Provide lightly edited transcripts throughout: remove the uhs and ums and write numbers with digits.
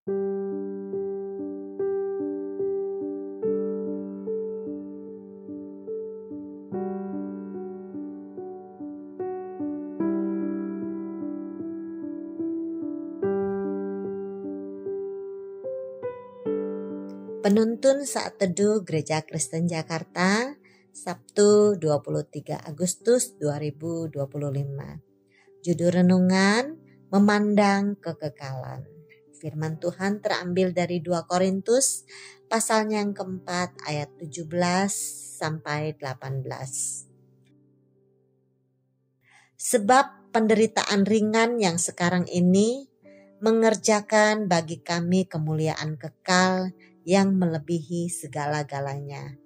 Penuntun Saat Teduh Gereja Kristen Jakarta, Sabtu 23 Agustus 2025. Judul renungan, Memandang Kekekalan. Firman Tuhan terambil dari 2 Korintus, pasalnya yang keempat, ayat 17 sampai 18. Sebab penderitaan ringan yang sekarang ini mengerjakan bagi kami kemuliaan kekal yang melebihi segala-galanya,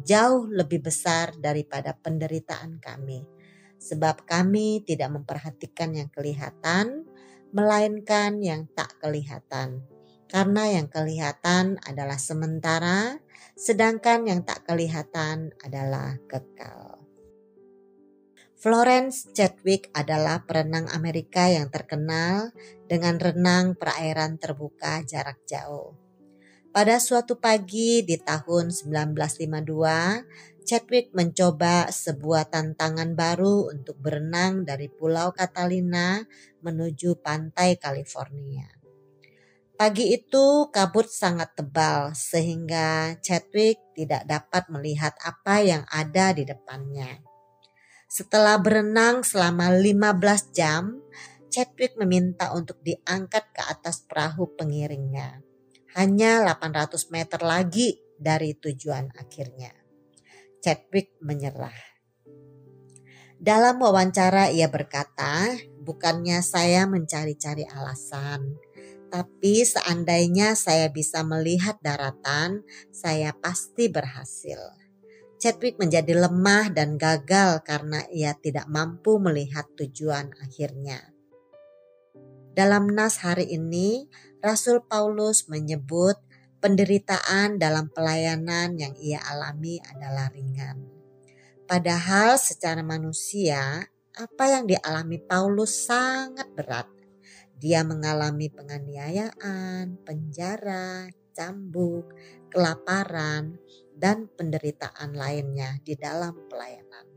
jauh lebih besar daripada penderitaan kami. Sebab kami tidak memperhatikan yang kelihatan, melainkan yang tak kelihatan. Karena yang kelihatan adalah sementara, sedangkan yang tak kelihatan adalah kekal. Florence Chadwick adalah perenang Amerika yang terkenal dengan renang perairan terbuka jarak jauh. Pada suatu pagi di tahun 1952, Chadwick mencoba sebuah tantangan baru untuk berenang dari Pulau Catalina menuju pantai California. Pagi itu kabut sangat tebal sehingga Chadwick tidak dapat melihat apa yang ada di depannya. Setelah berenang selama 15 jam, Chadwick meminta untuk diangkat ke atas perahu pengiringnya. Hanya 800 meter lagi dari tujuan akhirnya. Chadwick menyerah. Dalam wawancara ia berkata, bukannya saya mencari-cari alasan, tapi seandainya saya bisa melihat daratan, saya pasti berhasil. Chadwick menjadi lemah dan gagal karena ia tidak mampu melihat tujuan akhirnya. Dalam nas hari ini, Rasul Paulus menyebut penderitaan dalam pelayanan yang ia alami adalah ringan. Padahal secara manusia, apa yang dialami Paulus sangat berat. Dia mengalami penganiayaan, penjara, cambuk, kelaparan, dan penderitaan lainnya di dalam pelayanan.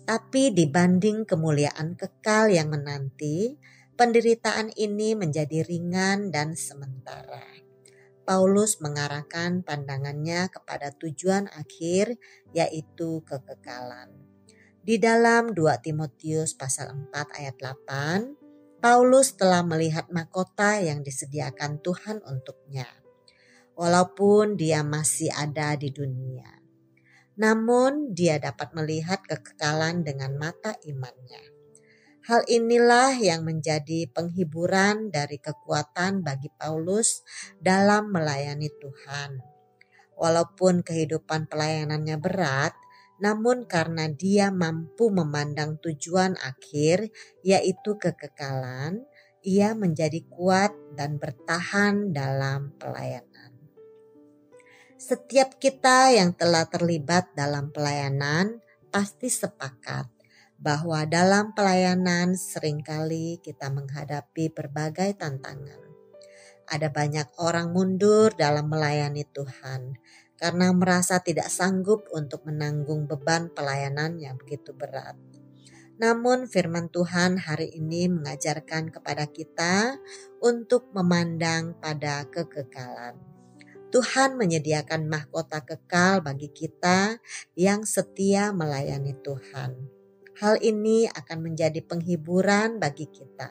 Tapi dibanding kemuliaan kekal yang menanti, penderitaan ini menjadi ringan dan sementara. Paulus mengarahkan pandangannya kepada tujuan akhir, yaitu kekekalan. Di dalam 2 Timotius pasal 4 ayat 8, Paulus telah melihat mahkota yang disediakan Tuhan untuknya, walaupun dia masih ada di dunia. Namun dia dapat melihat kekekalan dengan mata imannya. Hal inilah yang menjadi penghiburan dari kekuatan bagi Paulus dalam melayani Tuhan. Walaupun kehidupan pelayanannya berat, namun karena dia mampu memandang tujuan akhir, yaitu kekekalan, ia menjadi kuat dan bertahan dalam pelayanan. Setiap kita yang telah terlibat dalam pelayanan pasti sepakat bahwa dalam pelayanan seringkali kita menghadapi berbagai tantangan. Ada banyak orang mundur dalam melayani Tuhan karena merasa tidak sanggup untuk menanggung beban pelayanan yang begitu berat. Namun firman Tuhan hari ini mengajarkan kepada kita untuk memandang pada kekekalan. Tuhan menyediakan mahkota kekal bagi kita yang setia melayani Tuhan. Hal ini akan menjadi penghiburan bagi kita.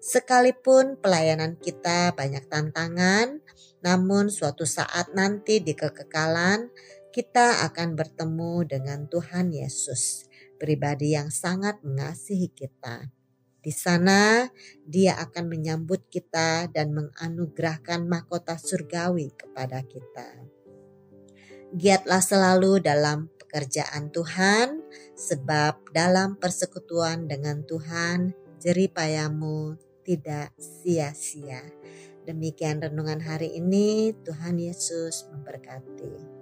Sekalipun pelayanan kita banyak tantangan, namun suatu saat nanti di kekekalan kita akan bertemu dengan Tuhan Yesus, pribadi yang sangat mengasihi kita. Di sana Dia akan menyambut kita dan menganugerahkan mahkota surgawi kepada kita. Giatlah selalu dalam pekerjaan Tuhan, sebab dalam persekutuan dengan Tuhan, jerih payamu tidak sia-sia. Demikian renungan hari ini, Tuhan Yesus memberkati.